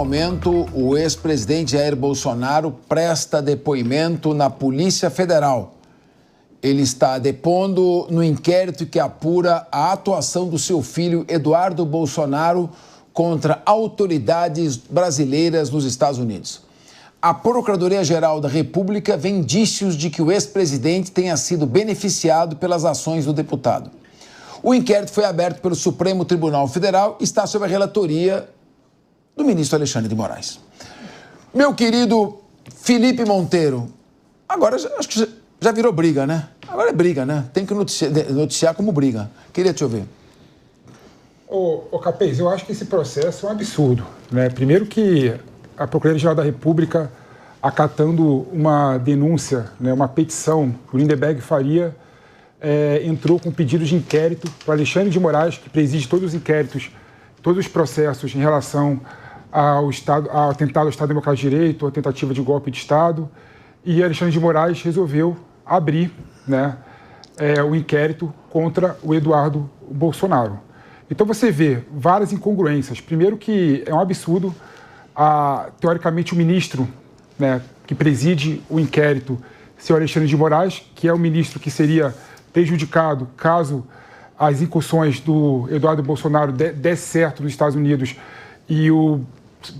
momento, o ex-presidente Jair Bolsonaro presta depoimento na Polícia Federal. Ele está depondo no inquérito que apura a atuação do seu filho Eduardo Bolsonaro contra autoridades brasileiras nos Estados Unidos. A Procuradoria-Geral da República vê indícios de que o ex-presidente tenha sido beneficiado pelas ações do deputado. O inquérito foi aberto pelo Supremo Tribunal Federal e está sob a relatoria do ministro Alexandre de Moraes. Meu querido Felipe Monteiro, agora acho que já virou briga, né? Agora é briga, né? Tem que noticiar como briga. Queria te ouvir. Ô Capês, eu acho que esse processo é um absurdo, né? Primeiro que a Procuradoria-Geral da República, acatando uma denúncia, né, uma petição que o Lindenberg Faria entrou com um pedido de inquérito para Alexandre de Moraes, que preside todos os inquéritos, todos os processos em relação ao atentado ao Estado Democrático de Direito, à tentativa de golpe de Estado, e Alexandre de Moraes resolveu abrir, né, o inquérito contra o Eduardo Bolsonaro. Então você vê várias incongruências. Primeiro que é um absurdo, teoricamente, o ministro, né, que preside o inquérito ser o Alexandre de Moraes, que é o ministro que seria prejudicado caso as incursões do Eduardo Bolsonaro desse certo nos Estados Unidos e o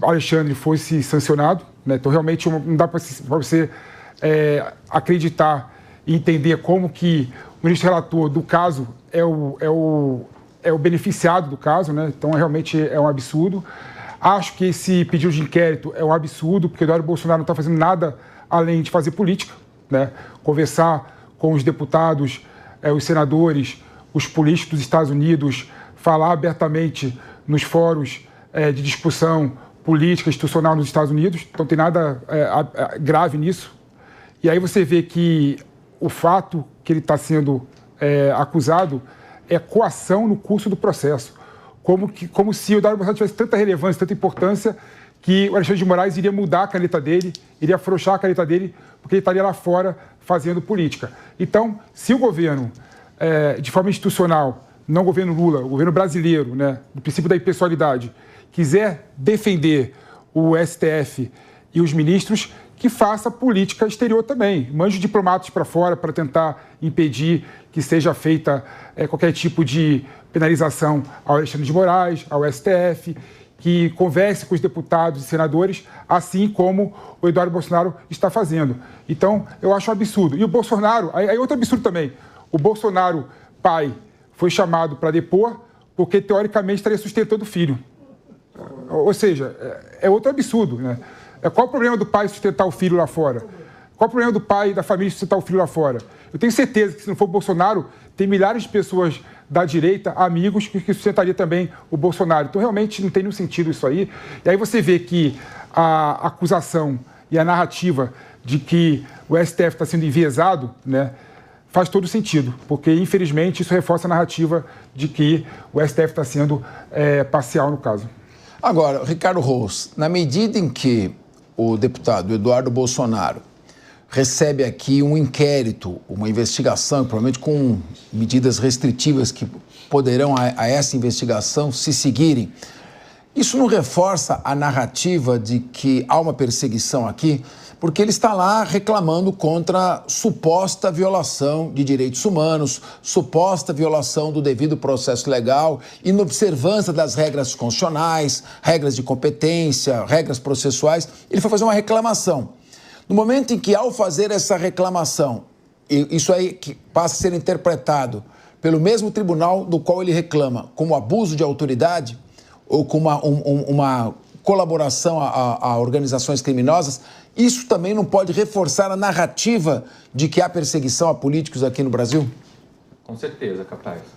Alexandre fosse sancionado, né? Então, realmente, não dá para você acreditar e entender como que o ministro relator do caso é o beneficiado do caso, né? Então, realmente é um absurdo. Acho que esse pedido de inquérito é um absurdo, porque o Eduardo Bolsonaro não está fazendo nada além de fazer política, né? Conversar com os deputados, os senadores, os políticos dos Estados Unidos, falar abertamente nos fóruns de discussão política institucional nos Estados Unidos. Então, tem nada grave nisso. E aí você vê que o fato que ele está sendo acusado é coação no curso do processo. Como se o Eduardo Bolsonaro tivesse tanta relevância, tanta importância, que o Alexandre de Moraes iria mudar a caneta dele, iria afrouxar a caneta dele, porque ele estaria lá fora fazendo política. Então, se o governo, de forma institucional, não o governo Lula, o governo brasileiro, né, do princípio da impessoalidade, quiser defender o STF e os ministros, que faça política exterior também. Mande diplomatas para fora para tentar impedir que seja feita qualquer tipo de penalização ao Alexandre de Moraes, ao STF, que converse com os deputados e senadores, assim como o Eduardo Bolsonaro está fazendo. Então, eu acho um absurdo. E o Bolsonaro, aí outro absurdo também, o Bolsonaro, pai, foi chamado para depor porque, teoricamente, estaria sustentando o filho. Ou seja, é outro absurdo, né? Qual o problema do pai sustentar o filho lá fora? Qual o problema do pai e da família sustentar o filho lá fora? Eu tenho certeza que, se não for o Bolsonaro, tem milhares de pessoas da direita, amigos, que sustentaria também o Bolsonaro. Então, realmente, não tem nenhum sentido isso aí. E aí você vê que a acusação e a narrativa de que o STF está sendo enviesado, né, faz todo sentido, porque, infelizmente, isso reforça a narrativa de que o STF está sendo parcial no caso. Agora, Ricardo Ross, na medida em que o deputado Eduardo Bolsonaro recebe aqui um inquérito, uma investigação, provavelmente com medidas restritivas que poderão a essa investigação se seguirem, isso não reforça a narrativa de que há uma perseguição aqui? Porque ele está lá reclamando contra suposta violação de direitos humanos, suposta violação do devido processo legal, inobservância das regras constitucionais, regras de competência, regras processuais. Ele foi fazer uma reclamação. No momento em que, ao fazer essa reclamação, isso aí que passa a ser interpretado pelo mesmo tribunal do qual ele reclama como abuso de autoridade ou como uma colaboração a organizações criminosas, isso também não pode reforçar a narrativa de que há perseguição a políticos aqui no Brasil? Com certeza,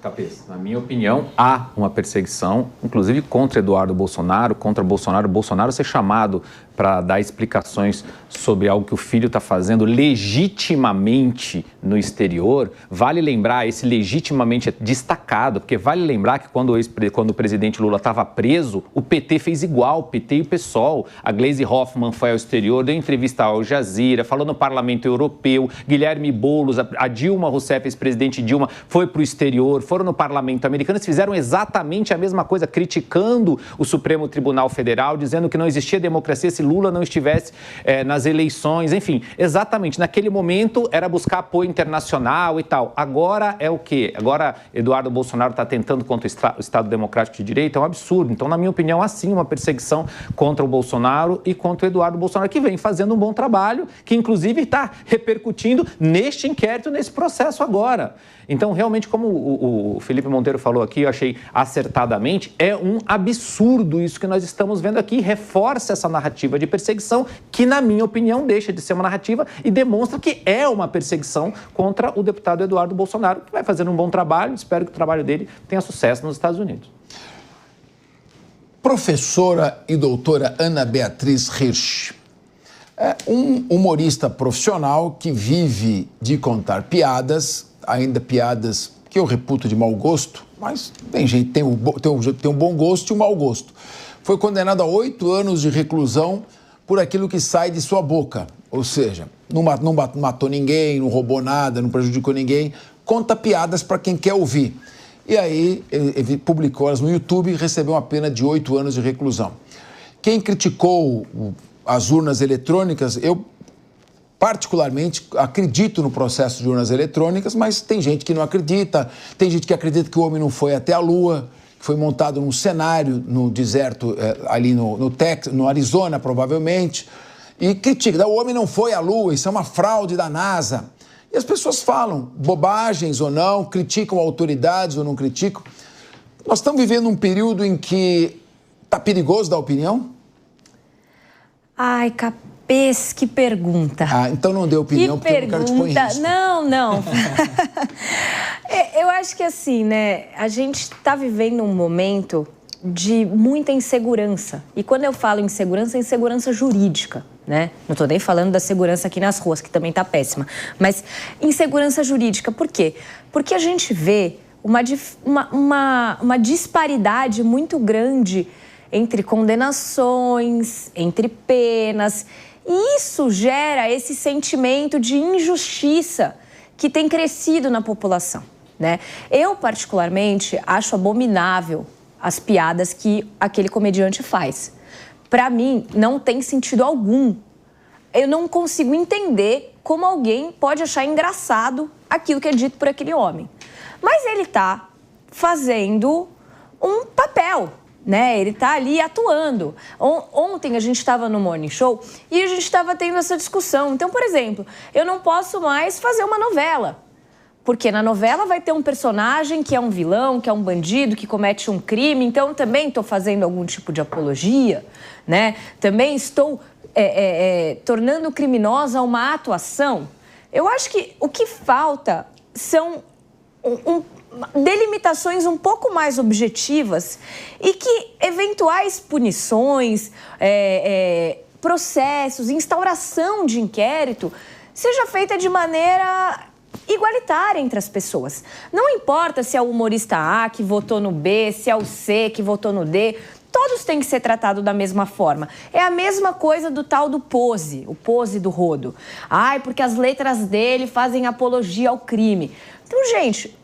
Capês. Na minha opinião, há uma perseguição, inclusive contra Eduardo Bolsonaro, contra Bolsonaro ser chamado para dar explicações sobre algo que o filho está fazendo legitimamente no exterior. Vale lembrar, esse legitimamente é destacado, porque vale lembrar que quando o presidente Lula estava preso, o PT fez igual, o PT e o PSOL. A Gleisi Hoffmann foi ao exterior, deu entrevista ao Al Jazeera, falou no Parlamento Europeu, Guilherme Boulos, a Dilma Rousseff, ex-presidente Dilma, foi para o exterior, foram no parlamento americano, eles fizeram exatamente a mesma coisa, criticando o Supremo Tribunal Federal, dizendo que não existia democracia se Lula não estivesse nas eleições, enfim, exatamente, naquele momento era buscar apoio internacional e tal. Agora é o quê? Agora Eduardo Bolsonaro está tentando contra o Estado Democrático de Direito, é um absurdo. Então, na minha opinião, há sim uma perseguição contra o Bolsonaro e contra o Eduardo Bolsonaro, que vem fazendo um bom trabalho, que inclusive está repercutindo neste inquérito, nesse processo agora. Então, realmente, como o Felipe Monteiro falou aqui, eu achei acertadamente, é um absurdo isso que nós estamos vendo aqui, reforça essa narrativa de perseguição, que, na minha opinião, deixa de ser uma narrativa e demonstra que é uma perseguição contra o deputado Eduardo Bolsonaro, que vai fazendo um bom trabalho, espero que o trabalho dele tenha sucesso nos Estados Unidos. Professora e doutora Ana Beatriz Hirsch é um humorista profissional que vive de contar piadas, ainda piadas que eu reputo de mau gosto, mas tem gente que tem um bom gosto e um mau gosto. Foi condenado a 8 anos de reclusão por aquilo que sai de sua boca, ou seja, não matou ninguém, não roubou nada, não prejudicou ninguém, conta piadas para quem quer ouvir. E aí ele publicou elas no YouTube e recebeu uma pena de 8 anos de reclusão. Quem criticou as urnas eletrônicas, eu particularmente acredito no processo de urnas eletrônicas, mas tem gente que não acredita, tem gente que acredita que o homem não foi até a Lua, que foi montado num cenário no deserto ali no Arizona, provavelmente, e critica, o homem não foi à Lua, isso é uma fraude da NASA. E as pessoas falam bobagens ou não, criticam autoridades ou não criticam. Nós estamos vivendo um período em que está perigoso dar opinião? Ai, Capês, que pergunta. Ah, então não dê opinião, porque eu não quero te pôr em risco. Não. Eu acho que assim, né, a gente está vivendo um momento de muita insegurança. E quando eu falo insegurança, é insegurança jurídica, né? Não estou nem falando da segurança aqui nas ruas, que também está péssima. Mas insegurança jurídica, por quê? Porque a gente vê uma disparidade muito grande entre condenações, entre penas. E isso gera esse sentimento de injustiça que tem crescido na população, né? Eu, particularmente, acho abominável as piadas que aquele comediante faz. Para mim, não tem sentido algum. Eu não consigo entender como alguém pode achar engraçado aquilo que é dito por aquele homem. Mas ele está fazendo um papel, né? Ele está ali atuando. Ontem a gente estava no Morning Show e a gente estava tendo essa discussão. Então, por exemplo, eu não posso mais fazer uma novela. Porque na novela vai ter um personagem que é um vilão, que é um bandido, que comete um crime. Então, também estou fazendo algum tipo de apologia, né? Também estou tornando criminosa uma atuação. Eu acho que o que falta são delimitações um pouco mais objetivas e que eventuais punições, processos, instauração de inquérito seja feita de maneira igualitária entre as pessoas. Não importa se é o humorista A que votou no B, se é o C que votou no D, todos têm que ser tratados da mesma forma. É a mesma coisa do tal do Pose, o Pose do Rodo. Ai, porque as letras dele fazem apologia ao crime. Então, gente,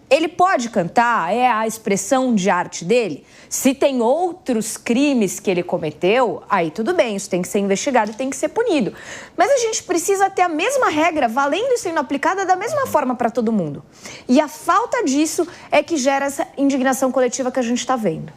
ele pode cantar, é a expressão de arte dele. Se tem outros crimes que ele cometeu, aí tudo bem, isso tem que ser investigado e tem que ser punido. Mas a gente precisa ter a mesma regra, valendo e sendo aplicada da mesma forma para todo mundo. E a falta disso é que gera essa indignação coletiva que a gente está vendo.